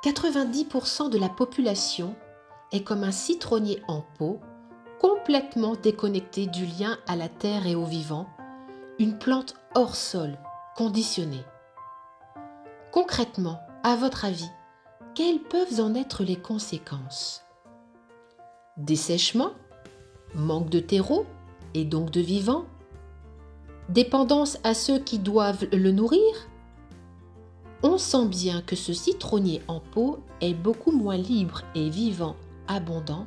90% de la population est comme un citronnier en pot, complètement déconnecté du lien à la terre et au vivant, une plante hors sol, conditionnée. Concrètement, à votre avis, quelles peuvent en être les conséquences? Dessèchement, manque de terreau et donc de vivant, dépendance à ceux qui doivent le nourrir. On sent bien que ce citronnier en pot est beaucoup moins libre et vivant, abondant,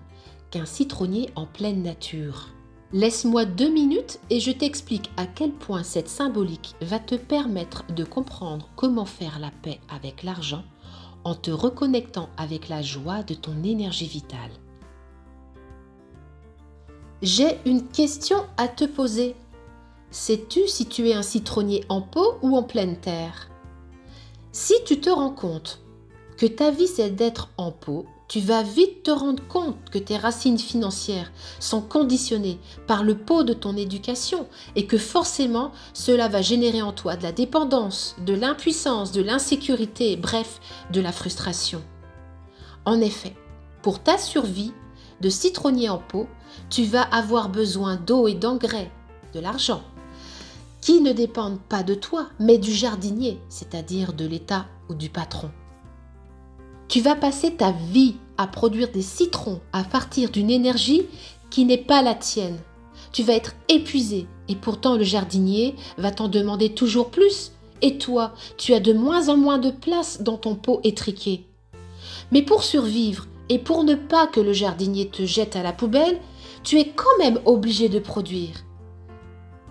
qu'un citronnier en pleine nature. Laisse-moi 2 minutes et je t'explique à quel point cette symbolique va te permettre de comprendre comment faire la paix avec l'argent en te reconnectant avec la joie de ton énergie vitale. J'ai une question à te poser. Sais-tu si tu es un citronnier en pot ou en pleine terre? Si tu te rends compte que ta vie c'est d'être en pot, tu vas vite te rendre compte que tes racines financières sont conditionnées par le pot de ton éducation et que forcément cela va générer en toi de la dépendance, de l'impuissance, de l'insécurité, bref, de la frustration. En effet, pour ta survie de citronnier en pot, tu vas avoir besoin d'eau et d'engrais, de l'argent, qui ne dépendent pas de toi, mais du jardinier, c'est-à-dire de l'État ou du patron. Tu vas passer ta vie à produire des citrons à partir d'une énergie qui n'est pas la tienne. Tu vas être épuisé et pourtant le jardinier va t'en demander toujours plus. Et toi, tu as de moins en moins de place dans ton pot étriqué. Mais pour survivre et pour ne pas que le jardinier te jette à la poubelle, tu es quand même obligé de produire.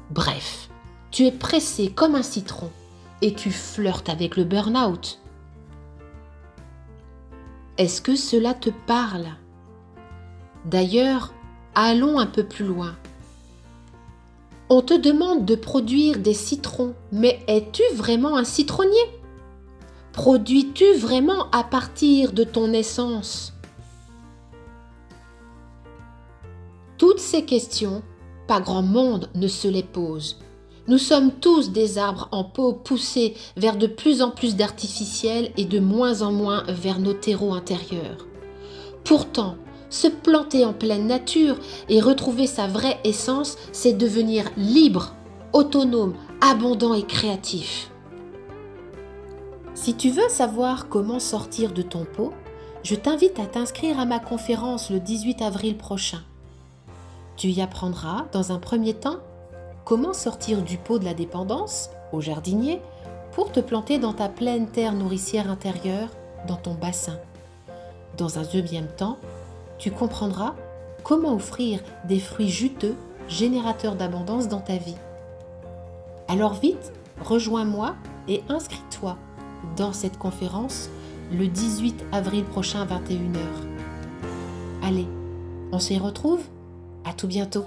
Bref, tu es pressé comme un citron et tu flirtes avec le burn-out. Est-ce que cela te parle? D'ailleurs, allons un peu plus loin. On te demande de produire des citrons, mais es-tu vraiment un citronnier? Produis-tu vraiment à partir de ton essence? Toutes ces questions, pas grand monde ne se les pose. Nous sommes tous des arbres en pot poussés vers de plus en plus d'artificiel et de moins en moins vers nos terreaux intérieurs. Pourtant, se planter en pleine nature et retrouver sa vraie essence, c'est devenir libre, autonome, abondant et créatif. Si tu veux savoir comment sortir de ton pot, je t'invite à t'inscrire à ma conférence le 18 avril prochain. Tu y apprendras, dans un premier temps, comment sortir du pot de la dépendance, au jardinier, pour te planter dans ta pleine terre nourricière intérieure, dans ton bassin. Dans un deuxième temps, tu comprendras comment offrir des fruits juteux, générateurs d'abondance dans ta vie. Alors vite, rejoins-moi et inscris-toi dans cette conférence le 18 avril prochain à 21h. Allez, on s'y retrouve? À tout bientôt.